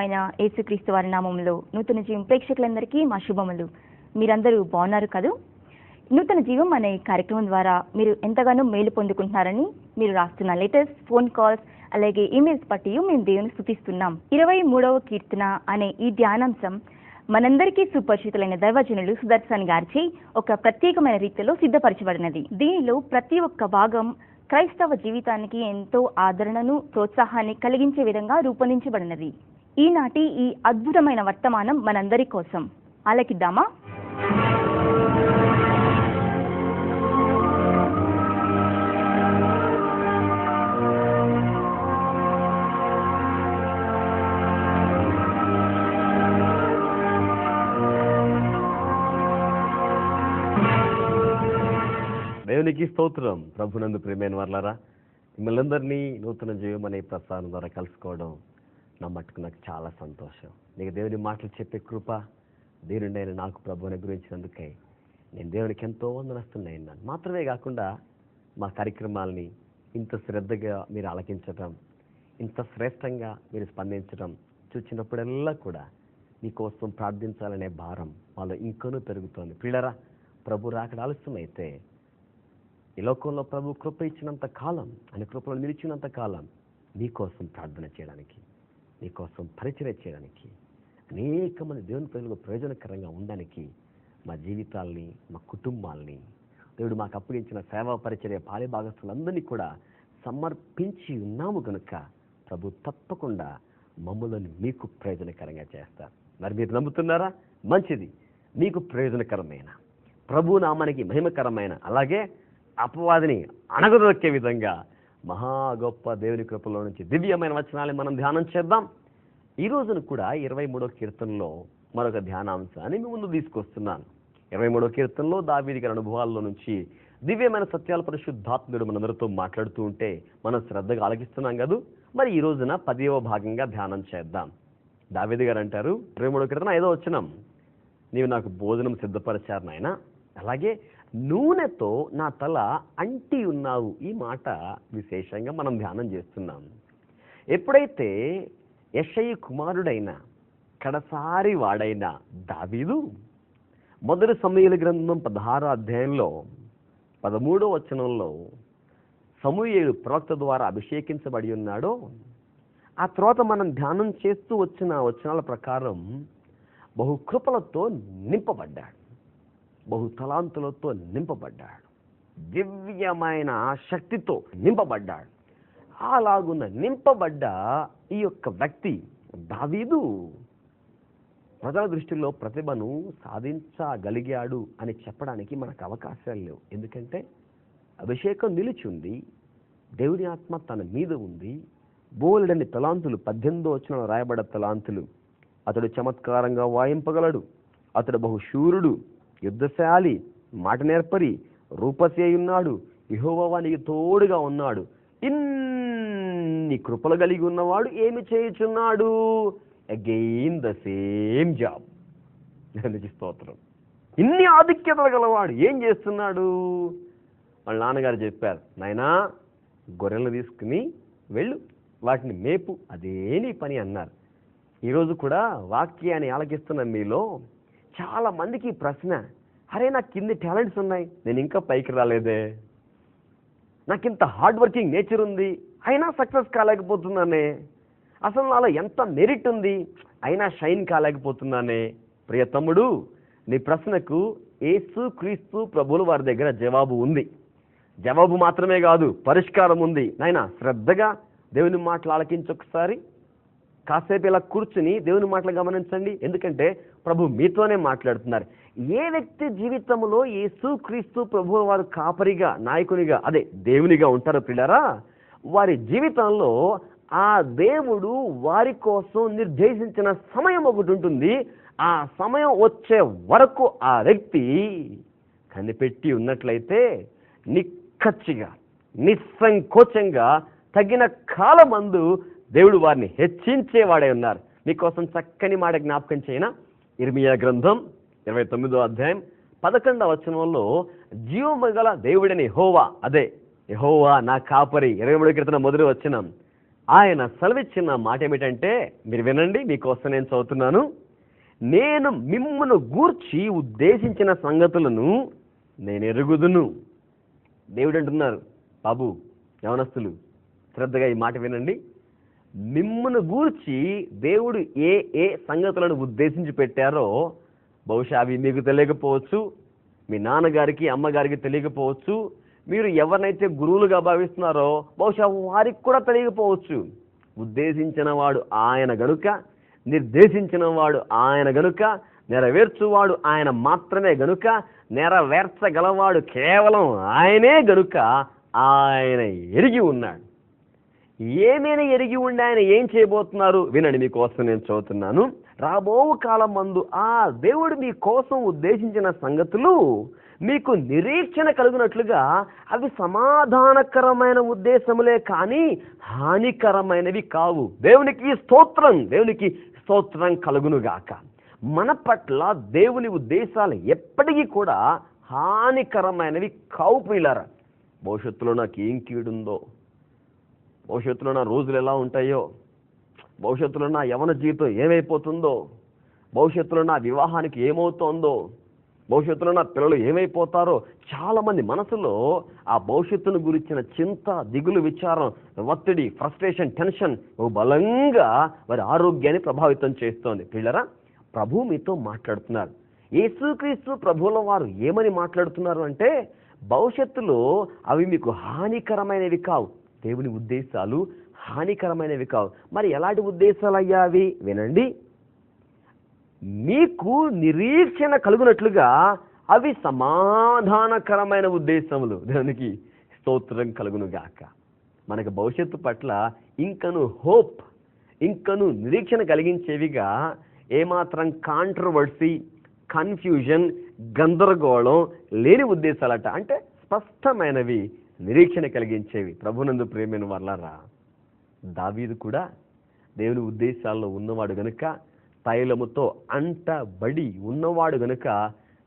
అయిన యేసుక్రీస్తు వారి నామములో నూతన జీవం ప్రేక్షకులందరికీ మా శుభములు. మీరందరూ బాగున్నారు కదూ? నూతన జీవం అనే కార్యక్రమం ద్వారా మీరు ఎంతగానో మేలు పొందుకుంటున్నారని మీరు రాస్తున్న లెటర్స్, ఫోన్ కాల్స్, అలాగే ఈమెయిల్స్ బట్టి మేము దేవుని స్తుతిస్తున్నాం. 23వ కీర్తన అనే ఈ ధ్యానాంశం మనందరికీ సుపరిచితులైన దైవజనులు సుదర్శన్ గారిచే ఒక ప్రత్యేకమైన రీతిలో సిద్ధపరచబడినది. దీనిలో ప్రతి ఒక్క భాగం క్రైస్తవ జీవితానికి ఎంతో ఆదరణను, ప్రోత్సాహాన్ని కలిగించే విధంగా రూపొందించబడినది. ఈనాటి ఈ అద్భుతమైన వర్తమానం మనందరి కోసం. ఆలకిద్దామా? దేవునికి స్తోత్రం. ప్రభునందు ప్రియమైన వారలారా, మిమ్మల్ని అందరినీ నూతన జీవం అనే ప్రసారం ద్వారా కలుసుకోవడం నా మట్టుకు నాకు చాలా సంతోషం. నీకు దేవుని మాటలు చెప్పే కృప దేవుని అయిన నాకు ప్రభు అనుగ్రహించినందుకై నేను దేవునికి ఎంతో వందనస్తున్నాయి. మాత్రమే కాకుండా మా కార్యక్రమాలని ఇంత శ్రద్ధగా మీరు ఆలకించటం, ఇంత శ్రేష్టంగా మీరు స్పందించడం చూసినప్పుడల్లా కూడా మీకోసం ప్రార్థించాలనే భారం మాలో ఇంకొనూ పెరుగుతోంది. పిల్లరా, ప్రభు రాకడ ఆలస్యమైతే ఈ లోకంలో ప్రభు కృప ఇచ్చినంత కాలం, ఆయన కృపలో నిలిచినంత కాలం నీకోసం ప్రార్థన చేయడానికి, నీకోసం పరిచయం చేయడానికి, అనేక మంది దేవుని ప్రజలకు ప్రయోజనకరంగా ఉండడానికి మా జీవితాల్ని, మా కుటుంబాల్ని దేవుడు మాకు అప్పగించిన సేవా పరిచర్య పాలి భాగస్తులందరినీ కూడా సమర్పించి ఉన్నాము కనుక ప్రభు తప్పకుండా మమ్మల్ని మీకు ప్రయోజనకరంగా చేస్తారు. మరి మీరు నమ్ముతున్నారా? మంచిది. మీకు ప్రయోజనకరమైన, ప్రభు నామానికి మహిమకరమైన, అలాగే అపవాదిని అణగదొక్కే విధంగా మహా గొప్ప దేవుని కృపలో నుంచి దివ్యమైన వచనాన్ని మనం ధ్యానం చేద్దాం. ఈ రోజును కూడా 23వ కీర్తనలో మరొక ధ్యానాంశాన్ని మీ ముందు తీసుకొస్తున్నాను. 23వ కీర్తనలో దావీదు గారి అనుభవాల్లో నుంచి దివ్యమైన సత్యాల పరిశుద్ధాత్ముడు మనందరితో మాట్లాడుతూ ఉంటే మనం శ్రద్ధగా ఆలకిస్తున్నాం కదా. మరి ఈ రోజున 10వ భాగంగా ధ్యానం చేద్దాం. దావీదు గారు అంటారు, 23వ కీర్తన 5వ వచనం, నీవు నాకు భోజనం సిద్ధపరిచారు నాయన, అలాగే నూనెతో నా తల అంటి ఉన్నావు. ఈ మాట విశేషంగా మనం ధ్యానం చేస్తున్నాం. ఎప్పుడైతే యెషయి కుమారుడైన కడసారి వాడైన దావీదు మొదటి సమూయేలు గ్రంథం 16వ అధ్యాయంలో 13వ వచనంలో సమూయేలు ప్రవక్త ద్వారా అభిషేకించబడి ఉన్నాడో, ఆ తర్వాత మనం ధ్యానం చేస్తూ వచ్చిన వచనాల ప్రకారం బహుకృపలతో నింపబడ్డాడు, బహు తలాంతులతో నింపబడ్డాడు, దివ్యమైన శక్తితో నింపబడ్డాడు. అలాగున్న నింపబడ్డ ఈ యొక్క వ్యక్తి దావీదు ప్రజల దృష్టిలో ప్రతిభను సాధించగలిగాడు అని చెప్పడానికి మనకు అవకాశాలు లేవు. ఎందుకంటే అభిషేకం నిలిచి ఉంది, దేవుని ఆత్మ తన మీద ఉంది, బోలెడని తలాంతులు, 18వ వచనంలో రాయబడ్డ తలాంతులు. అతడు చమత్కారంగా వాయింపగలడు, అతడు బహుశూరుడు, యుద్ధశాలి, మాట నేర్పరి, రూపసి అయి ఉన్నాడు, యెహోవా నీకు తోడుగా ఉన్నాడు. ఇన్ని కృపలు కలిగి ఉన్నవాడు ఏమి చేయుచున్నాడు? Again the same job. స్తోత్రం. ఇన్ని ఆధిక్యతలు గలవాడు ఏం చేస్తున్నాడు? వాళ్ళ నాన్నగారు చెప్పారు, నాయనా గొర్రెలను తీసుకుని వెళ్ళు, వాటిని మేపు, అదే నీ పని అన్నారు. ఈరోజు కూడా వాక్యాన్ని ఆలకిస్తున్న మీలో చాలా మందికి ప్రశ్న, అరే నాకు ఇన్ని టాలెంట్స్ ఉన్నాయి, నేను ఇంకా పైకి రాలేదే, నాకు ఇంత హార్డ్ వర్కింగ్ నేచర్ ఉంది, అయినా సక్సెస్ కాలేకపోతున్నానే, అసలు నాలో ఎంత మెరిట్ ఉంది, అయినా షైన్ కాలేకపోతున్నానే. ప్రియ తమ్ముడు, నీ ప్రశ్నకు యేసు క్రీస్తు ప్రభువుల వారి దగ్గర జవాబు ఉంది. జవాబు మాత్రమే కాదు, పరిష్కారం ఉంది. నాయనా శ్రద్ధగా దేవుని మాటలు ఆలకించొకసారి, కాసేపు ఇలా కూర్చుని దేవుని మాటలు గమనించండి. ఎందుకంటే ప్రభు మీతోనే మాట్లాడుతున్నారు. ఏ వ్యక్తి జీవితంలో యేసు క్రీస్తు ప్రభువు వారు కాపరిగా, నాయకునిగా, అదే దేవునిగా ఉంటారో పిల్లరా, వారి జీవితంలో ఆ దేవుడు వారి కోసం నిర్దేశించిన సమయం ఒకటి ఉంటుంది. ఆ సమయం వచ్చే వరకు ఆ వ్యక్తి కనిపెట్టి ఉన్నట్లయితే నిక్కచ్చిగా, నిస్సంకోచంగా తగిన కాలమందు దేవుడు వారిని హెచ్చించేవాడే ఉన్నారు. మీకోసం చక్కని మాట జ్ఞాపకం చేయనా? ఇర్మియా గ్రంథం 29వ అధ్యాయం 11వ వచనంలో జీవము గల దేవుడని యెహోవా, అదే యెహోవా నా కాపరి, 23వ కీర్తన మొదటి వచనం, ఆయన సెలవిచ్చిన మాట ఏమిటంటే, మీరు వినండి, మీకోసం నేను చదువుతున్నాను. నేను మిమ్మును గూర్చి ఉద్దేశించిన సంగతులను నేను ఎరుగుదును. దేవుడు అంటున్నారు, బాబు యవనస్తులు శ్రద్ధగా ఈ మాట వినండి. మిమ్మును గూర్చి దేవుడు ఏ ఏ సంగతులను ఉద్దేశించి పెట్టారో బహుశా అవి మీకు తెలియకపోవచ్చు, మీ నాన్నగారికి అమ్మగారికి తెలియకపోవచ్చు, మీరు ఎవరినైతే గురువులుగా భావిస్తున్నారో బహుశా వారికి కూడా తెలియకపోవచ్చు. ఉద్దేశించిన వాడు ఆయన గనుక, నిర్దేశించిన వాడు ఆయన గనుక, నెరవేర్చువాడు ఆయన మాత్రమే గనుక, నెరవేర్చగలవాడు కేవలం ఆయనే గనుక ఆయన ఎరిగి ఉన్నాడు. ఏమైనా ఎరిగి ఉండి ఆయన ఏం చేయబోతున్నారు వినండి, మీకోసం నేను చదువుతున్నాను. రాబో కాలం మందు ఆ దేవుడు మీ కోసం ఉద్దేశించిన సంగతులు మీకు నిరీక్షణ కలుగునట్లుగా అవి సమాధానకరమైన ఉద్దేశములే కానీ హానికరమైనవి కావు. దేవునికి స్తోత్రం కలుగునుగాక. మన పట్ల దేవుని ఉద్దేశాలు ఎప్పటికీ కూడా హానికరమైనవి కావు ప్రియులారా. భవిష్యత్తులో నాకు ఏం కీడుందో, భవిష్యత్తులో నా రోజులు ఎలా ఉంటాయో, భవిష్యత్తులో నా యవన జీవితం ఏమైపోతుందో, భవిష్యత్తులో నా వివాహానికి ఏమవుతోందో, భవిష్యత్తులో నా పిల్లలు ఏమైపోతారో, చాలామంది మనసులో ఆ భవిష్యత్తును గురించిన చింత, దిగులు, విచారం, ఒత్తిడి, ఫ్రస్ట్రేషన్, టెన్షన్ బలంగా వారి ఆరోగ్యాన్ని ప్రభావితం చేస్తోంది. పిల్లరా, ప్రభు మీతో మాట్లాడుతున్నారు. యేసుక్రీస్తు ప్రభువుల వారు ఏమని మాట్లాడుతున్నారు అంటే, భవిష్యత్తులో అవి మీకు హానికరమైనవి కావు. దేవుని ఉద్దేశాలు హానికరమైనవి కావు. మరి ఎలాంటి ఉద్దేశాలు అయ్యావి వినండి. మీకు నిరీక్షణ కలుగునట్లుగా అవి సమాధానకరమైన ఉద్దేశములు. దేవునికి స్తోత్రం కలుగునుగాక. మనకు భవిష్యత్తు పట్ల ఇంకను హోప్, ఇంకను నిరీక్షణ కలిగించేవిగా ఏమాత్రం కాంట్రవర్సీ, కన్ఫ్యూజన్, గందరగోళం లేని ఉద్దేశాలట. అంటే స్పష్టమైనవి, నిరీక్షణ కలిగించేవి. ప్రభునందు ప్రియమైన వారలారా, దావీదు కూడా దేవుని ఉద్దేశాల్లో ఉన్నవాడు గనుక, తైలముతో అంటబడి ఉన్నవాడు గనుక,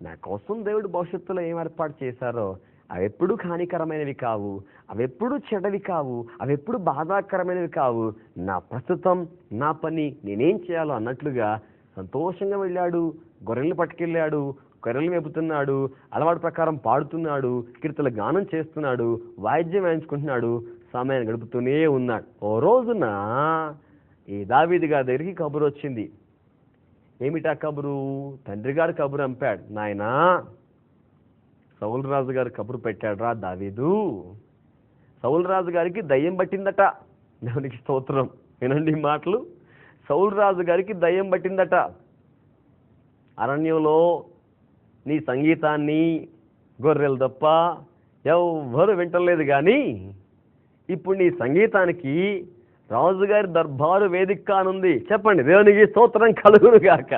నా కోసం దేవుడు భవిష్యత్తులో ఏం ఏర్పాటు చేశారో అవెప్పుడు హానికరమైనవి కావు, అవెప్పుడు చెడ్డవి కావు, అవెప్పుడు బాధాకరమైనవి కావు. నా ప్రస్తుతం, నా పని నేనేం చేయాలో అన్నట్లుగా సంతోషంగా వెళ్ళాడు. గొర్రెలు పట్టుకెళ్ళాడు, గొర్రెలు మేపుతున్నాడు, అలవాటు ప్రకారం పాడుతున్నాడు, కీర్తన గానం చేస్తున్నాడు, వాయిద్యం వాయించుకుంటున్నాడు, సమయాన్ని గడుపుతూనే ఉన్నాడు. ఓ రోజున ఈ దావీదు గారి దగ్గరికి కబురు వచ్చింది. ఏమిటా కబురు? తండ్రి గారు కబురు అంపాడు. నాయనా, సౌలు రాజు గారు కబురు పెట్టాడు రా దావీదు. సౌలు రాజు గారికి దయ్యం పట్టిందట. దేవునికి స్తోత్రం. వినండి మాటలు. సౌలు రాజు గారికి దయ్యం పట్టిందట. అరణ్యంలో నీ సంగీతాన్ని గొర్రెలు తప్ప ఎవ్వరు వింటలేదు, కానీ ఇప్పుడు నీ సంగీతానికి రాజుగారి దర్బారు వేదిక కానుంది. చెప్పండి, దేవునికి స్తోత్రం కలుగునుగాక.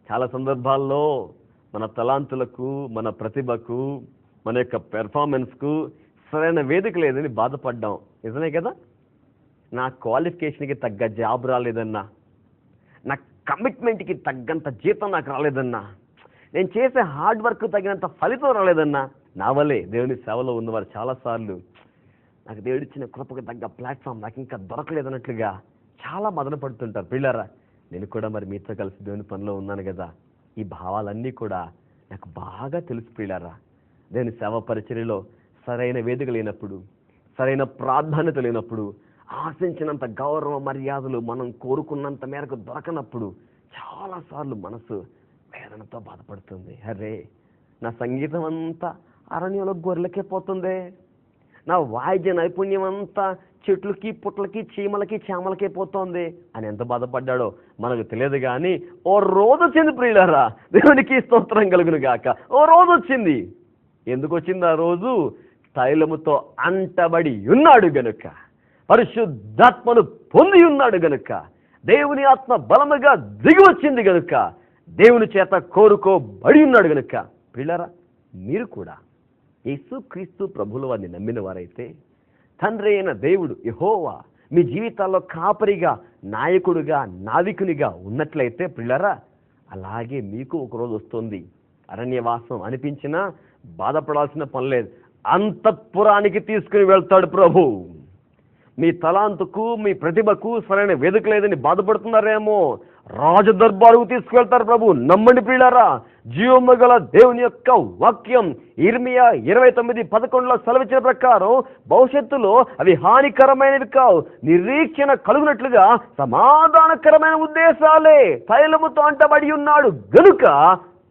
చాలా సందర్భాల్లో మన తలాంతులకు, మన ప్రతిభకు, మన యొక్క పెర్ఫార్మెన్స్కు సరైన వేదిక లేదని బాధపడ్డాం. నిజమే కదా? నా క్వాలిఫికేషన్కి తగ్గ జాబ్ రాలేదన్నా, నా కమిట్మెంట్కి తగ్గంత జీతం నాకు రాలేదన్నా, నేను చేసే హార్డ్ వర్క్ తగినంత ఫలితం రాలేదన్నా, నా వల్లే దేవుని సేవలో ఉన్నవారు చాలాసార్లు నాకు దేవుడిచ్చిన కృపకు తగ్గ ప్లాట్ఫామ్ నాకు ఇంకా దొరకలేదన్నట్లుగా చాలా మదన పడుతుంటారు. పిల్లరా, నేను కూడా మరి మీతో కలిసి దేవుని పనిలో ఉన్నాను కదా. ఈ భావాలన్నీ కూడా నాకు బాగా తెలుసు. పిల్లరా, దేవుని సేవ పరిచర్యలో సరైన వేదిక లేనప్పుడు, సరైన ప్రాధాన్యత లేనప్పుడు, ఆశించినంత గౌరవ మర్యాదలు మనం కోరుకున్నంత మేరకు దొరకనప్పుడు చాలాసార్లు మనసు వేదనతో బాధపడుతుంది. అరే, నా సంగీతం అంతా అరణ్యంలో గొర్రెలకే పోతుందే, నా వాయిద్య నైపుణ్యం అంతా చెట్లకి, పుట్లకి, చీమలకి, చామలకే పోతోంది అని ఎంత బాధపడ్డాడో మనకు తెలియదు. కానీ ఓ రోజు వచ్చింది ప్రియులారా, దేవునికి స్తోత్రం కలుగును గాక. ఓ రోజు వచ్చింది. ఎందుకు వచ్చింది ఆ రోజు? తైలముతో అంటబడి ఉన్నాడు గనుక, పరిశుద్ధాత్మను పొంది ఉన్నాడు గనుక, దేవుని ఆత్మ బలముగా దిగి వచ్చింది గనుక, దేవుని చేత కోరుకోబడి ఉన్నాడు గనుక. ప్రియులారా, మీరు కూడా యేసుక్రీస్తు ప్రభువుల వారిని నమ్మిన వారైతే, తండ్రి అయిన దేవుడు యెహోవా మీ జీవితాల్లో కాపరిగా, నాయకుడిగా, నావికునిగా ఉన్నట్లయితే ప్రియులారా, అలాగే మీకు ఒకరోజు వస్తుంది. అరణ్యవాసం అనిపించినా బాధపడాల్సిన పని లేదు. అంతఃపురానికి తీసుకుని వెళ్తాడు ప్రభు. మీ తలాంతుకు మీ ప్రతిభకు సరైన వేదిక లేదని బాధపడుతున్నారేమో, రాజ దర్బారుకు తీసుకువెళ్తారు ప్రభు. నమ్మండి ప్రియులారా, జీవము గల దేవుని యొక్క వాక్యం ఇర్మియా 29:11 సెలవిచ్చిన ప్రకారం భవిష్యత్తులో అవి హానికరమైనవి కావు, నిరీక్షణ కలుగునట్లుగా సమాధానకరమైన ఉద్దేశాలే. తైలముతో అంటబడి ఉన్నాడు గనుక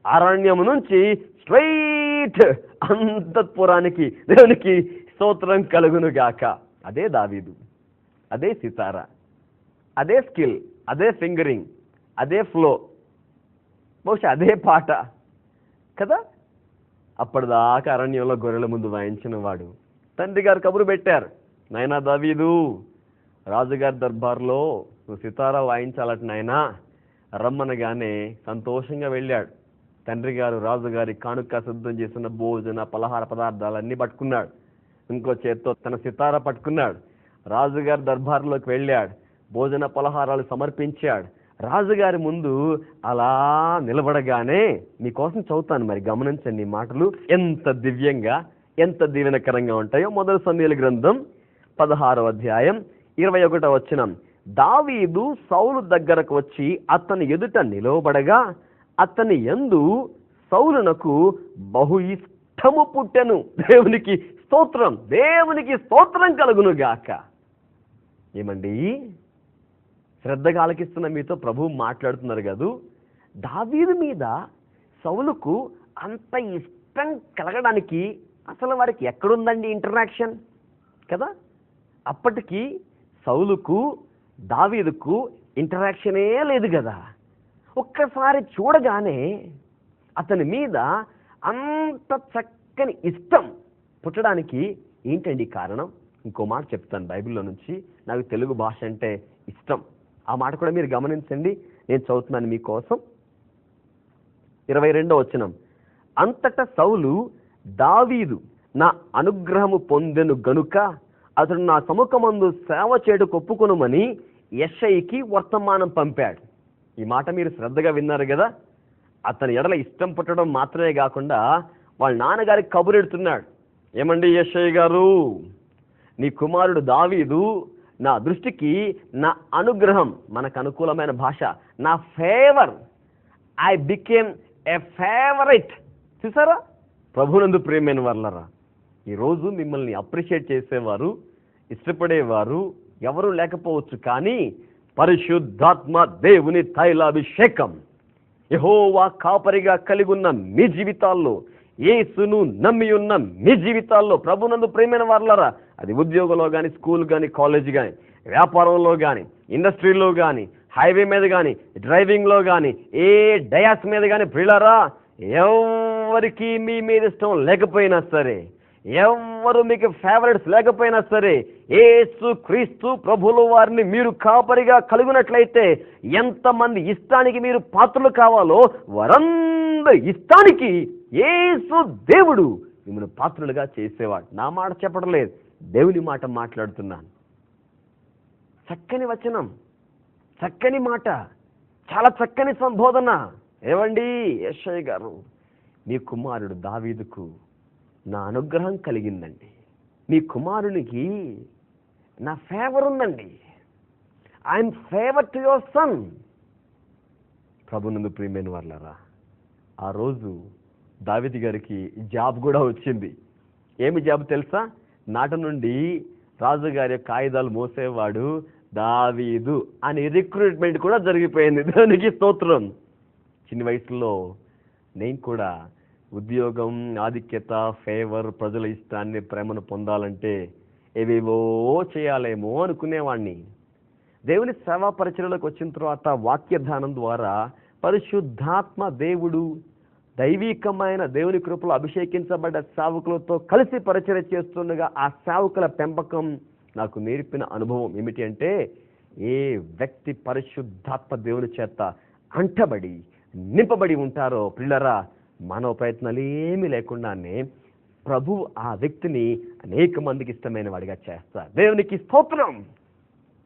అరణ్యము నుంచి స్ట్రైట్ అంతఃపురానికి దేవునికి స్తోత్రం కలుగును గాక. అదే దావీదు, అదే సితారా, అదే స్కిల్, అదే ఫింగరింగ్, అదే ఫ్లో, బహుశా అదే పాట కదా. అప్పటిదాకా అరణ్యంలో గొర్రెల ముందు వాయించిన వాడు తండ్రి గారు కబురు పెట్టారు, నాయనా దావీదు, రాజుగారి దర్బార్లో నువ్వు సితారా వాయించాలట నాయనా, రమ్మనగానే సంతోషంగా వెళ్ళాడు. తండ్రి గారు రాజుగారి కానుక సిద్ధం చేసిన భోజన పలహార పదార్థాలన్నీ పట్టుకున్నాడు, ఇంకో చేత్తో తన సితారా పట్టుకున్నాడు. రాజుగారి దర్బార్లోకి వెళ్ళాడు, భోజన పలహారాలు సమర్పించాడు. రాజుగారి ముందు అలా నిలబడగానే, మీకోసం చదువుతాను, మరి గమనించండి ఈ మాటలు ఎంత దివ్యంగా ఎంత దీవెనకరంగా ఉంటాయో. మొదటి సమూయేలు గ్రంథం 16వ అధ్యాయం 21వ వచనం. దావీదు సౌలు దగ్గరకు వచ్చి అతని ఎదుట నిలవబడగా అతని యందు సౌలునకు బహు ఇష్టము పుట్టెను. దేవునికి స్తోత్రం, దేవునికి స్తోత్రం కలుగును గాక. ఏమండి, శ్రద్ధగా ఆలకిస్తున్న మీతో ప్రభువు మాట్లాడుతున్నారు కదూ. దావీదు మీద సౌలుకు అంత ఇష్టం కలగడానికి అసలు వారికి ఎక్కడుందండి ఇంటరాక్షన్ కదా. అప్పటికి సౌలుకు దావీదుకు ఇంటరాక్షనే లేదు కదా. ఒక్కసారి చూడగానే అతని మీద అంత చక్కని ఇష్టం పుట్టడానికి ఏంటండి కారణం? ఇంకో మాట చెప్తాను బైబిల్లో నుంచి, నాకు తెలుగు భాష అంటే ఇష్టం. ఆ మాట కూడా మీరు గమనించండి, నేను చదువుతున్నాను మీకోసం. 22వ వచనం. అంతటా సౌలు దావీదు నా అనుగ్రహము పొందెను గనుక అతడు నా సముఖమందు సేవ చేయడం ఒప్పుకొనుమని యెషయికి వర్తమానం పంపాడు. ఈ మాట మీరు శ్రద్ధగా విన్నారు కదా. అతని ఎడల ఇష్టం పుట్టడం మాత్రమే కాకుండా వాళ్ళ నాన్నగారికి కబురెడుతున్నాడు, ఏమండి యెషయి గారు, నీ కుమారుడు దావీదు నా దృష్టికి నా అనుగ్రహం, మనకు అనుకూలమైన భాష, నా favour, I became a favourite. చూసారా ప్రభునందు ప్రియమైన వాళ్ళరా, ఈరోజు మిమ్మల్ని అప్రిషియేట్ చేసేవారు, ఇష్టపడేవారు ఎవరు లేకపోవచ్చు, కానీ పరిశుద్ధాత్మ దేవుని తైలాభిషేకం యెహోవా కాపరిగా కలిగి ఉన్న మీ జీవితాల్లో, యేసును నమ్మి ఉన్న మీ జీవితాల్లో, ప్రభునందు ప్రియమైన వాళ్ళరా, అది ఉద్యోగంలో కానీ, స్కూల్ కానీ, కాలేజ్ కానీ, వ్యాపారంలో కానీ, ఇండస్ట్రీలో కానీ, హైవే మీద కానీ, డ్రైవింగ్లో కానీ, ఏ డయాస్ మీద కానీ, ప్రియులారా, ఎవరికి మీ మీద ఇష్టం లేకపోయినా సరే, ఎవరు మీకు ఫేవరెట్స్ లేకపోయినా సరే, యేసు క్రీస్తు ప్రభువుల వారిని మీరు కాపరిగా కలిగినట్లయితే ఎంతమంది ఇష్టానికి మీరు పాత్రలు కావాలో వారందరి ఇష్టానికి యేసు దేవుడు మిమ్మల్ని పాత్రలుగా చేసేవాడు. నా మాట చెప్పడం లేదు, దేవుని మాట మాట్లాడుతున్నాను. చక్కని వచనం, చక్కని మాట, చాలా చక్కని సంబోధన. ఏవండి యెషయి గారు, మీ కుమారుడు దావీదుకు నా అనుగ్రహం కలిగిందండి, మీ కుమారునికి నా ఫేవర్ ఉందండి, I'm favour to your son. ప్రభునందు ప్రియమైన వాళ్ళరా, ఆ రోజు దావీదు గారికి జాబ్ కూడా వచ్చింది. ఏమి జాబ్ తెలుసా? నాట నుండి రాజుగారి యొక్క ఆయుధాలు మోసేవాడు దావీదు అని రిక్రూట్మెంట్ కూడా జరిగిపోయింది. దానికి స్తోత్రం. చిన్న వయసులో నేను కూడా ఉద్యోగం, ఆధిక్యత, ఫేవర్, ప్రజల ఇష్టాన్ని, ప్రేమను పొందాలంటే ఏవేవో చేయాలేమో అనుకునేవాడిని. దేవుని సేవా పరిచర్యలోకి వచ్చిన తర్వాత వాక్యధానం ద్వారా పరిశుద్ధాత్మ దేవుడు దైవికమైన దేవుని కృపలో అభిషేకించబడ్డ సేవకులతో కలిసి పరిచర్య చేస్తుండగా ఆ సేవకుల పెంపకం నాకు నేర్పిన అనుభవం ఏమిటి అంటే, ఏ వ్యక్తి పరిశుద్ధాత్మ దేవుని చేత అంటబడి నింపబడి ఉంటారో పిల్లరా, మానవ ప్రయత్నాలు ఏమీ లేకుండానే ప్రభు ఆ వ్యక్తిని అనేక మందికి ఇష్టమైన వాడిగా చేస్తారు. దేవునికి స్తోత్రం.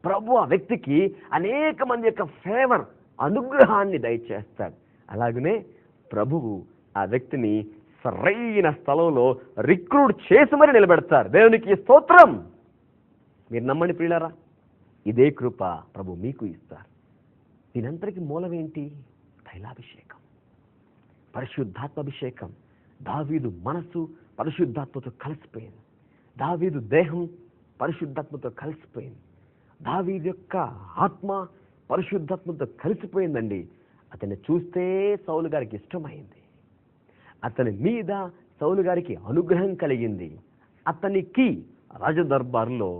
ప్రభు ఆ వ్యక్తికి అనేక మంది యొక్క ఫేవర్, అనుగ్రహాన్ని దయచేస్తాడు. అలాగనే ప్రభువు ఆ వ్యక్తిని సరైన స్థలంలో రిక్రూట్ చేసి మరి నిలబెడతారు. దేవునికి స్తోత్రం. మీరు నమ్మండి ప్రియులారా, ఇదే కృప ప్రభు మీకు ఇస్తారు. దీనంతటికి మూలం ఏంటి? తైలాభిషేకం, పరిశుద్ధాత్మాభిషేకం. దావీదు మనసు పరిశుద్ధాత్మతో కలిసిపోయింది. దావీదు దేహం పరిశుద్ధాత్మతో కలిసిపోయింది. దావీదు యొక్క ఆత్మ పరిశుద్ధాత్మతో కలిసిపోయిందండి. అతన్ని చూస్తే సౌలు గారికి ఇష్టమైంది. అతని మీద సౌలు గారికి అనుగ్రహం కలిగింది. అతనికి రాజదర్బార్లో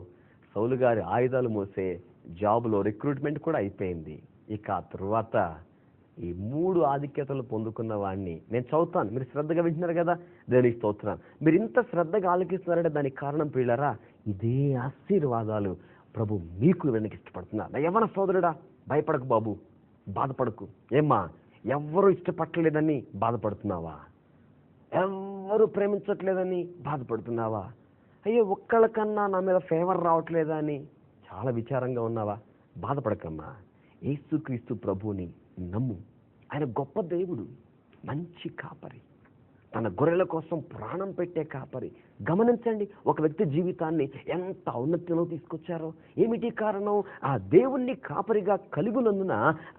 సౌలు గారి ఆయుధాలు మోసే జాబులో రిక్రూట్మెంట్ కూడా అయిపోయింది. ఇక ఆ తరువాత ఈ 3 ఆధిక్యతలు పొందుకున్న వాడిని నేను చదువుతాను, మీరు శ్రద్ధగా వింటున్నారు కదా, దేవునికి స్తోత్రం. మీరు ఇంత శ్రద్ధగా ఆలకిస్తున్నారంటే దానికి కారణం పిల్లరా, ఇదే ఆశీర్వాదాలు ప్రభు మీకు ఇవ్వడానికి ఇష్టపడుతున్నారు. నా యవ్వన సోదరుడా, భయపడకు బాబు, బాధపడకు. ఏమ్మా, ఎవ్వరూ ఇష్టపడలేదని బాధపడుతున్నావా? ఎవ్వరూ ప్రేమించట్లేదని బాధపడుతున్నావా? అయ్యో, ఒక్కళ్ళకన్నా నా మీద ఫేవర్ రావట్లేదా అని చాలా విచారంగా ఉన్నావా? బాధపడకమ్మా. యేసుక్రీస్తు ప్రభువుని నమ్ము. ఆయన గొప్ప దేవుడు, మంచి కాపరి, తన గొర్రెల కోసం ప్రాణం పెట్టే కాపరి. గమనించండి, ఒక వ్యక్తి జీవితాన్ని ఎంత ఔన్నత్యంలో తీసుకొచ్చారో. ఏమిటి కారణం? ఆ దేవుణ్ణి కాపరిగా కలిగినందున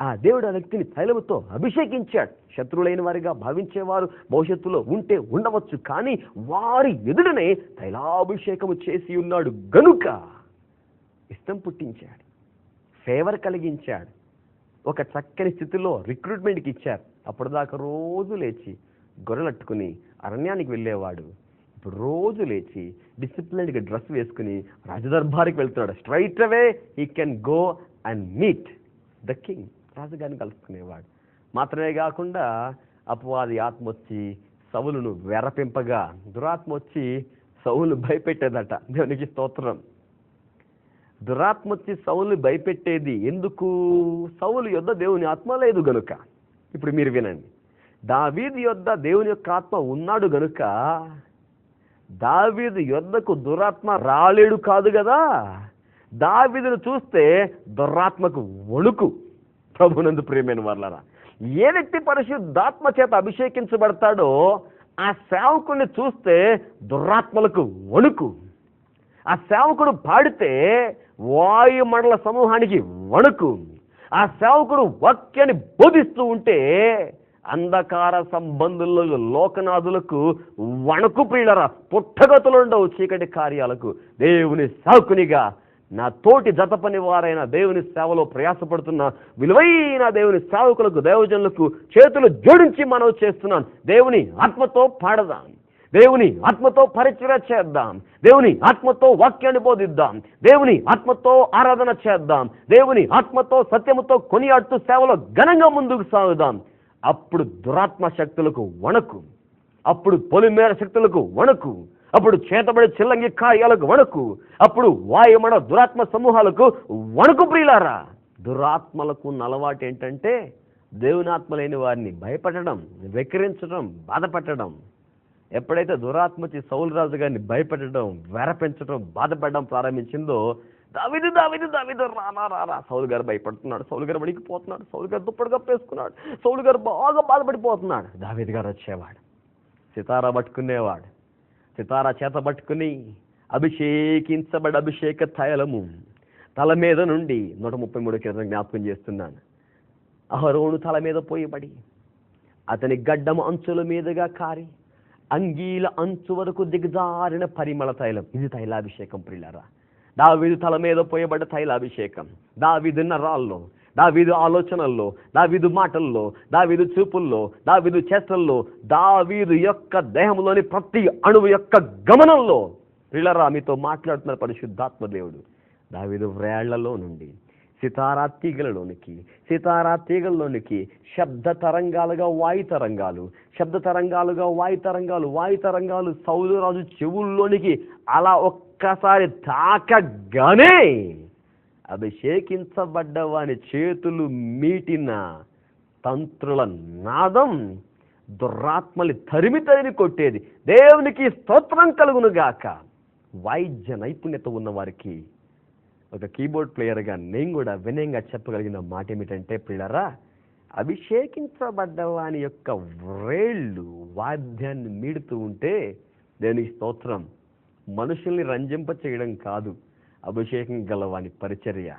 ఆ దేవుడు ఆ వ్యక్తిని తైలముతో అభిషేకించాడు. శత్రువులైన వారిగా భావించేవారు భవిష్యత్తులో ఉంటే ఉండవచ్చు, కానీ వారి ఎదుటనే తైలాభిషేకము చేసి ఉన్నాడు గనుక ఇష్టం పుట్టించాడు, ఫేవర్ కలిగించాడు. ఒక చక్కని స్థితిలో రిక్రూట్మెంట్కి ఇచ్చారు. అప్పటిదాకా రోజు లేచి గొర్రెలట్టుకుని అరణ్యానికి వెళ్ళేవాడు. ఇప్పుడు రోజు లేచి డిసిప్లిన్డ్గా డ్రెస్ వేసుకుని రాజదర్బారికి వెళ్తున్నాడు. Straight away he can go and meet the king. రాజుగారిని కలుసుకునేవాడు. మాత్రమే కాకుండా అపవాది ఆత్మ వచ్చి సౌలును వెరపింపగా, దురాత్మ వచ్చి సౌలు భయపెట్టేదట. దేవునికి స్తోత్రం. దురాత్మ వచ్చి సౌలు భయపెట్టేది ఎందుకు? సౌలు యొద్ద దేవుని ఆత్మ లేదు గనుక. ఇప్పుడు మీరు వినండి, దావీదు యొద్ద దేవుని యొక్క ఆత్మ ఉన్నాడు గనుక దావీదు యొద్దకు దురాత్మ రాలేడు కాదు కదా. దావీదును చూస్తే దురాత్మకు వణుకు. ప్రభునందు ప్రియమైన వారలారా, ఏ వ్యక్తి పరిశుద్ధాత్మ చేత అభిషేకించబడతాడో ఆ సేవకుడిని చూస్తే దురాత్మలకు వణుకు. ఆ సేవకుడు పాడితే వాయుమండల సమూహానికి వణుకు. ఆ సేవకుడు వాక్యాన్ని బోధిస్తూ ఉంటే అంధకార సంబంధులకు, లోకనాథులకు వణుకు. ప్రియులరా, పుట్టగతులుండవు చీకటి కార్యాలకు. దేవుని సేవకునిగా నా తోటి జత పని వారైన దేవుని సేవలో ప్రయాసపడుతున్న విలువైన దేవుని సేవకులకు, దైవజనులకు చేతులు జోడించి మనవి చేస్తున్నాను. దేవుని ఆత్మతో పాడదాం, దేవుని ఆత్మతో పరిచర్య చేద్దాం, దేవుని ఆత్మతో వాక్యాన్ని బోధిద్దాం, దేవుని ఆత్మతో ఆరాధన చేద్దాం, దేవుని ఆత్మతో సత్యముతో కొనియాడుతూ సేవలో ఘనంగా ముందుకు సాగుదాం. అప్పుడు దురాత్మ శక్తులకు వణకు, అప్పుడు పొలిమేర శక్తులకు వణకు, అప్పుడు చేతబడి చిల్లంగి కార్యాలకు వణకు, అప్పుడు వాయుమణ దురాత్మ సమూహాలకు వణకు. ప్రియులారా, దురాత్మలకు అలవాటు ఏంటంటే దేవుని ఆత్మ లేని వారిని భయపెట్టడం, వెక్కిరించడం, బాధపెట్టడం. ఎప్పుడైతే దురాత్మ వచ్చి సౌలు రాజు గారిని భయపెట్టడం, వెరపెంచడం, బాధపడడం ప్రారంభించిందో, దావీదు దావీదు దావీదు రానా రారా, సౌలు గారు భయపడుతున్నాడు, సౌలు గారు వణికిపోతున్నాడు, సౌలు గారు దుప్పటి కప్పేసుకున్నాడు, సౌలు గారు బాగా బాధపడిపోతున్నాడు. దావీదు గారు వచ్చేవాడు, సితారా పట్టుకునేవాడు. సితారా చేత పట్టుకుని అభిషేకించబడి అభిషేక తైలము తల మీద నుండి 133 కింద జ్ఞాపకం చేస్తున్నాను. అహరోను తల మీద పోయబడి అతని గడ్డము అంచుల మీదుగా కారి అంగీల అంచు వరకు దిగజారిన పరిమళ తైలం. ఇది తైలాభిషేకం ప్రియులారా. దావీదు తల మీద పోయబడ్డ తైలాభిషేకం. దావీదు నరాల్లో, దావీదు ఆలోచనల్లో, దావీదు మాటల్లో, దావీదు చూపుల్లో, దావీదు చేష్టల్లో, దావీదు యొక్క దేహంలోని ప్రతి అణువు యొక్క గమనంలో ప్రియులారా మీతో మాట్లాడుతున్న పరిశుద్ధాత్మ దేవుడు. దావీదు వ్రేళ్లలో నుండి సితారా తీగలలోనికి, సితారా తీగల్లోనికి శబ్ద తరంగాలుగా వాయు తరంగాలు, శబ్ద తరంగాలుగా వాయు తరంగాలు, వాయు తరంగాలు సౌలు రాజు చెవుల్లోనికి అలా ఒక్కసారి తాకగానే అభిషేకించబడ్డ వాని చేతులు మీటిన తంత్రుల నాదం దురాత్మని తరిమి తరిమి కొట్టేది. దేవునికి స్తోత్రం కలుగును గాక. వాయిద్య నైపుణ్యత ఉన్న వారికి, ఒక కీబోర్డ్ ప్లేయర్గా నేను కూడా వినయంగా చెప్పగలిగిన మాట ఏమిటంటే ప్రియులారా, అభిషేకించబడ్డ వాని యొక్క వ్రేళ్ళు వాద్యాన్ని మీడుతూ ఉంటే దేవునికి స్తోత్రం. మనుషుల్ని రంజింప చేయడం కాదు, అభిషేకం గలవాని పరిచర్య,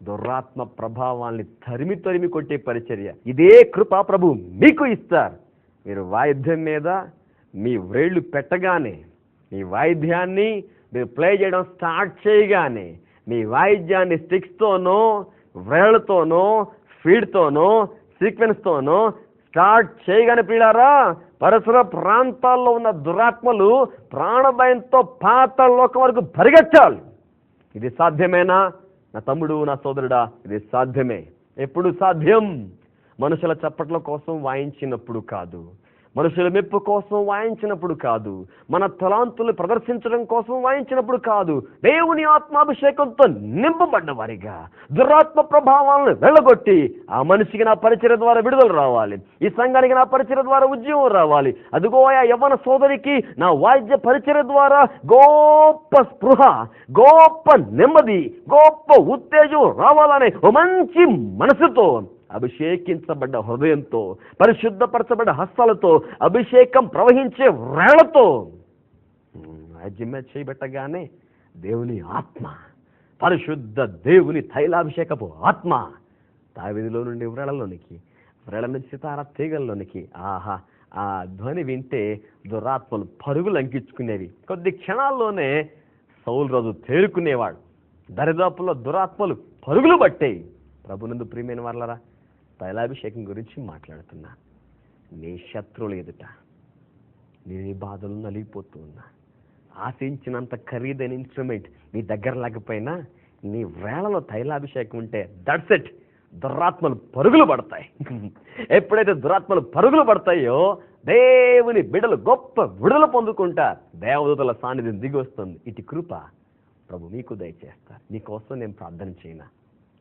దురాత్మ ప్రభావాల్ని తరిమి తరిమి కొట్టే పరిచర్య, ఇదే కృప ప్రభు మీకు ఇస్తారు. మీరు వాయిద్యం మీద మీ వ్రేళ్ళు పెట్టగానే, మీ వాయిద్యాన్ని మీరు ప్లే చేయడం స్టార్ట్ చేయగానే, మీ వాయిద్యాన్ని స్టిక్స్తోనో వ్రేళ్లతోనో ఫీడ్తోనో సీక్వెన్స్తోనో స్టార్ట్ చేయగానే ప్రియులారా, పరిసర ప్రాంతాల్లో ఉన్న దురాత్మలు ప్రాణభయంతో పాతాళ లోకం వరకు పరిగెత్తాలి. ఇది సాధ్యమేనా నా తమ్ముడు, నా సోదరుడా? ఇది సాధ్యమే. ఎప్పుడు సాధ్యం? మనుషుల చప్పట్ల కోసం వాయించినప్పుడు కాదు, మనుషుల మెప్పు కోసం వాయించినప్పుడు కాదు, మన తలాంతులు ప్రదర్శించడం కోసం వాయించినప్పుడు కాదు, దేవుని ఆత్మాభిషేకంతో నింపబడ్డ వారిగా దురాత్మ ప్రభావాలను వెళ్ళగొట్టి ఆ మనిషికి నా పరిచర్య ద్వారా విడుదల రావాలి, ఈ సంఘానికి నా పరిచర్య ద్వారా ఉద్యమం రావాలి, అదిగో ఆ యవ్వన సోదరికి నా వాయిద్య పరిచర్య ద్వారా గొప్ప స్పృహ, గొప్ప నెమ్మది, గొప్ప ఉత్తేజం రావాలనే ఓ మంచి మనసుతో, అభిషేకించబడ్డ హృదయంతో, పరిశుద్ధపరచబడ్డ హస్తాలతో, అభిషేకం ప్రవహించే వ్రేళ్లతో జిమ్మె చేయబెట్టగానే దేవుని ఆత్మ, పరిశుద్ధ దేవుని తైలాభిషేకపు ఆత్మ దావీదులో నుండి వ్రేళ్లలోనికి, వ్రేళ్ల నుంచి సితారా తీగల్లోనికి, ఆహా ఆ ధ్వని వింటే దురాత్మలు పరుగులు అంకించుకునేవి. కొద్ది క్షణాల్లోనే సౌలు రాజు తేరుకునేవాడు. దరిదాపుల్లో దురాత్మలు పరుగులు పట్టేవి. ప్రభునందు ప్రియమైన వారలారా, తైలాభిషేకం గురించి మాట్లాడుతున్నా. నీ శత్రువులు ఎదుట నీ బాధలు నలిగిపోతూ ఉన్నా, ఆశించినంత ఖరీదైన ఇన్స్ట్రుమెంట్ నీ దగ్గర లేకపోయినా నీ వేళలో తైలాభిషేకం ఉంటే దట్స్ ఇట్, దురాత్మలు పరుగులు పడతాయి. ఎప్పుడైతే దురాత్మలు పరుగులు పడతాయో దేవుని బిడ్డలు గొప్ప విడుదల పొందుకుంటారు. దేవదూతల సాన్నిధ్యం దిగి వస్తుంది. ఇటు కృప ప్రభు మీకు దయచేస్తారు. మీకోసం నేను ప్రార్థన చేయనా?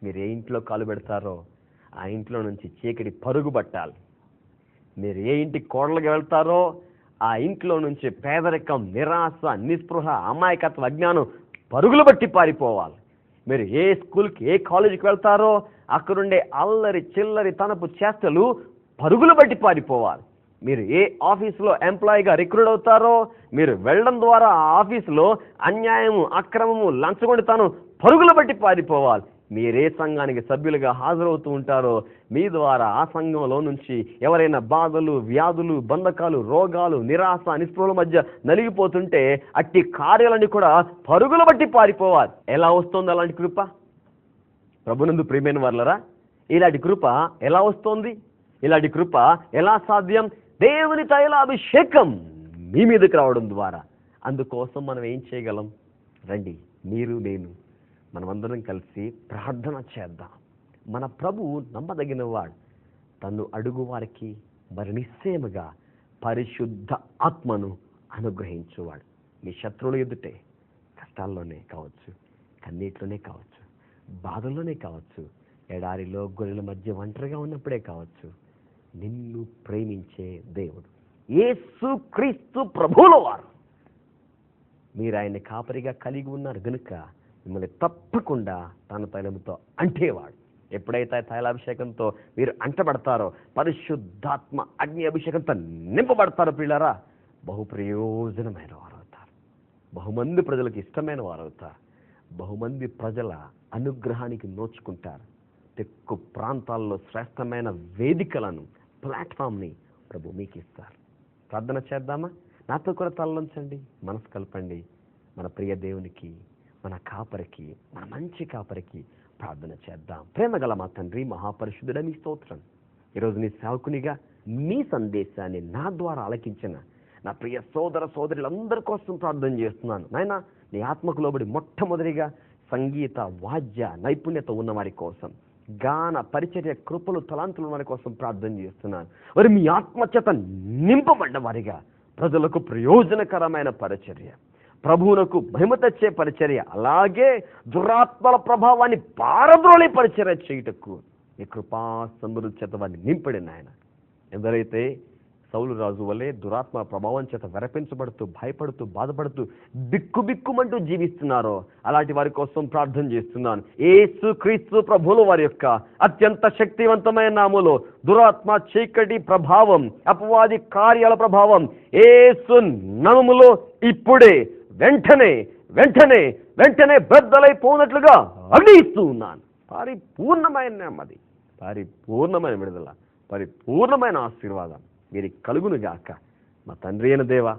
మీరు ఏ ఇంట్లో కాలు పెడతారో ఆ ఇంట్లో నుంచి చీకటి పరుగు పట్టాలి. మీరు ఏ ఇంటికి కోడలుగా వెళ్తారో ఆ ఇంట్లో నుంచి పేదరికం, నిరాశ, నిస్పృహ, అమాయకత్వ, అజ్ఞానం పరుగులు బట్టి పారిపోవాలి. మీరు ఏ స్కూల్కి, ఏ కాలేజీకి వెళ్తారో అక్కడుండే అల్లరి చిల్లరి తనపు చేష్టలు పరుగులు బట్టి పారిపోవాలి. మీరు ఏ ఆఫీసులో ఎంప్లాయీగా రిక్రూట్ అవుతారో మీరు వెళ్ళడం ద్వారా ఆ ఆఫీసులో అన్యాయము, అక్రమము, లంచగొండితనం పరుగులు బట్టి పారిపోవాలి. మీరే సంఘానికి సభ్యులుగా హాజరవుతూ ఉంటారో మీ ద్వారా ఆ సంఘంలో నుంచి ఎవరైనా బాధలు, వ్యాధులు, బంధకాలు, రోగాలు, నిరాశ, నిస్పృహల మధ్య నలిగిపోతుంటే అట్టి కార్యాలన్నీ కూడా పరుగులు బట్టి పారిపోవాలి. ఎలా వస్తుంది అలాంటి కృప? ప్రభునందు ప్రియమైన వారలారా, ఇలాంటి కృప ఎలా వస్తుంది? ఇలాంటి కృప ఎలా సాధ్యం? దేవుని తైలాభిషేకం మీ మీదకి రావడం ద్వారా. అందుకోసం మనం ఏం చేయగలం? రండి, మీరు నేను మనమందరం కలిసి ప్రార్థన చేద్దాం. మన ప్రభువు నమ్మదగిన వాడు. తను అడుగు వారికి మరి నిశ్చయముగా పరిశుద్ధ ఆత్మను అనుగ్రహించువాడు. మీ శత్రువుల ఎదుటే, కష్టాల్లోనే కావచ్చు, కన్నీటిలోనే కావచ్చు, బాధల్లోనే కావచ్చు, ఎడారిలో గొర్రెల మధ్య ఒంటరిగా ఉన్నప్పుడే కావచ్చు, నిన్ను ప్రేమించే దేవుడు యేసుక్రీస్తు ప్రభువుల వారు. మీరు ఆయన కాపరిగా కలిగి ఉన్నారు గనుక మిమ్మల్ని తప్పకుండా తన తైలముతో అంటేవాడు. ఎప్పుడైతే తైలాభిషేకంతో మీరు అంటబడతారో, పరిశుద్ధాత్మ అగ్ని అభిషేకంతో నింపబడతారో పిల్లరా, బహు ప్రయోజనమైన వారు అవుతారు. బహుమంది ప్రజలకు ఇష్టమైన వారు అవుతారు. బహుమంది ప్రజల అనుగ్రహానికి నోచుకుంటారు. తెక్కు ప్రాంతాల్లో శ్రేష్టమైన వేదికలను, ప్లాట్ఫామ్ని ప్రభు మీకు ఇస్తారు. ప్రార్థన చేద్దామా? నాతో కూడా తలలోంచండి, మనసు కలపండి. మన ప్రియ దేవునికి, మన కాపరికి, మన మంచి కాపరికి ప్రార్థన చేద్దాం. ప్రేమగల మా తండ్రి, మహాపరిశుద్ధుడ, నీ స్తోత్రం. ఈరోజు నీ సేవకునిగా నీ సందేశాన్ని నా ద్వారా ఆలకించిన నా ప్రియ సోదర సోదరులందరి కోసం ప్రార్థన చేస్తున్నాను. నాయనా, నీ ఆత్మకు లోబడి మొట్టమొదటిగా సంగీత వాద్య నైపుణ్యత ఉన్నవారి కోసం, గాన పరిచర్య కృపలు తలాంతులు వారి కోసం ప్రార్థన చేస్తున్నాను. మరి మీ ఆత్మచేత నింపబడ్డ వారిగా ప్రజలకు ప్రయోజనకరమైన పరిచర్య, ప్రభువునకు మహిమ తెచ్చే పరిచర్య, అలాగే దురాత్మల ప్రభావాన్ని పారద్రోలే పరిచర్య చేయుటకు ఈ కృపా సమృద్ధి చేత వారిని నింపడి నాయన. ఎందరైతే సౌలు రాజు వలె దురాత్మ ప్రభావం చేత వెరపించబడుతూ, భయపడుతూ, బాధపడుతూ, బిక్కుబిక్కుమంటూ జీవిస్తున్నారో అలాంటి వారి కోసం ప్రార్థన చేస్తున్నాను. యేసుక్రీస్తు ప్రభువుల వారి యొక్క అత్యంత శక్తివంతమైన నామములో దురాత్మ చీకటి ప్రభావం, అపవాది కార్యాల ప్రభావం యేసు నామములో ఇప్పుడే వెంటనే వెంటనే వెంటనే బద్దలైపోనట్లుగా అగ్ని ఇస్తూ ఉన్నాను. పరిపూర్ణమైన నెమ్మది, పరిపూర్ణమైన విడుదల, పరిపూర్ణమైన ఆశీర్వాదం మీరు కలుగునుగాక. మా తండ్రి అయిన దేవా,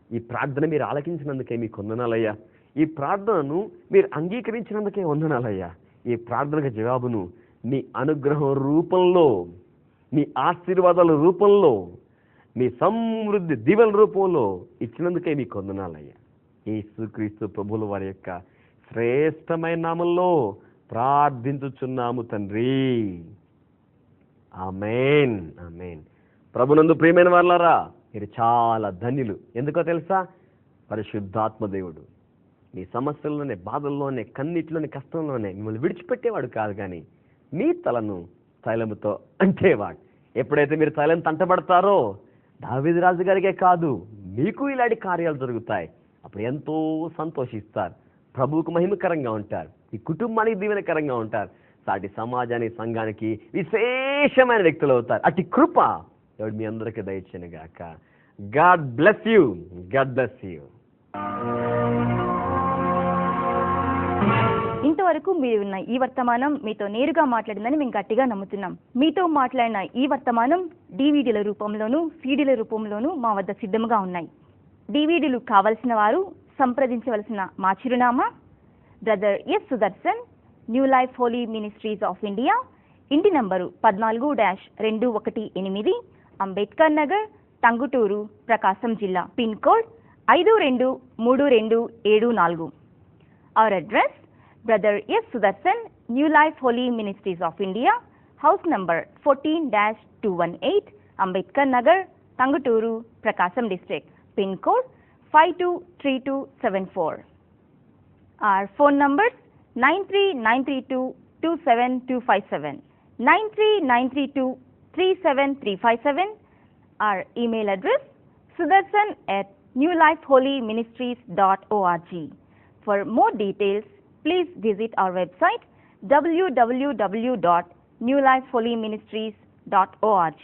ఈ ప్రార్థన మీరు ఆలకించినందుకే మీకు వందనాలయ్యా. ఈ ప్రార్థనను మీరు అంగీకరించినందుకే వందనాలయ్యా. ఈ ప్రార్థనకు జవాబును మీ అనుగ్రహం రూపంలో, మీ ఆశీర్వాదాల రూపంలో, మీ సమృద్ధి దీవెన రూపంలో ఇచ్చినందుకే మీకు వందనాలయ్యా. యేసుక్రీస్తు ప్రభువుల వారి యొక్క శ్రేష్టమైన నామంలో ప్రార్థించుచున్నాము తండ్రి. ఆమేన్, ఆమేన్. ప్రభునందు ప్రియమైన వాళ్ళారా, మీరు చాలా ధన్యులు. ఎందుకో తెలుసా? పరిశుద్ధాత్మ దేవుడు మీ సమస్యల్లోనే, బాధల్లోనే, కన్నీటిలోనే, కష్టంలోనే మిమ్మల్ని విడిచిపెట్టేవాడు కాదు, కానీ మీ తలను తైలముతో అంటేవాడు. ఎప్పుడైతే మీరు తైలంతో అంటబడతారో దావీదు రాజు గారికే కాదు, మీకు ఇలాంటి కార్యాలు జరుగుతాయి. అప్పుడు ఎంతో సంతోషిస్తారు, ప్రభువుకు మహిమకరంగా ఉంటారు, ఈ కుటుంబానికి దీవెనకరంగా ఉంటారు, సాటి సమాజానికి, సంఘానికి విశేషమైన వ్యక్తులు అవుతారు. అటు కృప దేవుడు మీ అందరికీ దయచేయనుగాక. God bless you, God bless you. ఇంతవరకు మీరు విన్న ఈ వర్తమానం మీతో నేరుగా మాట్లాడిందని మేము గట్టిగా నమ్ముతున్నాం. మీతో మాట్లాడిన ఈ వర్తమానం డివిడీల రూపంలోనూ, సీడీల రూపంలోనూ మా వద్ద సిద్ధంగా ఉన్నాయి. డివిడీలు కావలసిన వారు సంప్రదించవలసిన మా చిరునామా brother S Sudarshan, new life holy ministries of India, ఇంటి నంబరు 14-218, అంబేద్కర్ నగర్, టంగుటూరు, ప్రకాశం జిల్లా. Pin code 523274. Our address Brother S. Sudarshan, New Life Holy Ministries of India, house number 14-218, Ambedkar Nagar, Tanguturu, Prakasam district, pin code 523274. Our phone numbers 93932-27257, 93932-37357. Our email address sudarshan@newlifeholyministries.org. For more details, please visit our website www.newlifeholyministries.org.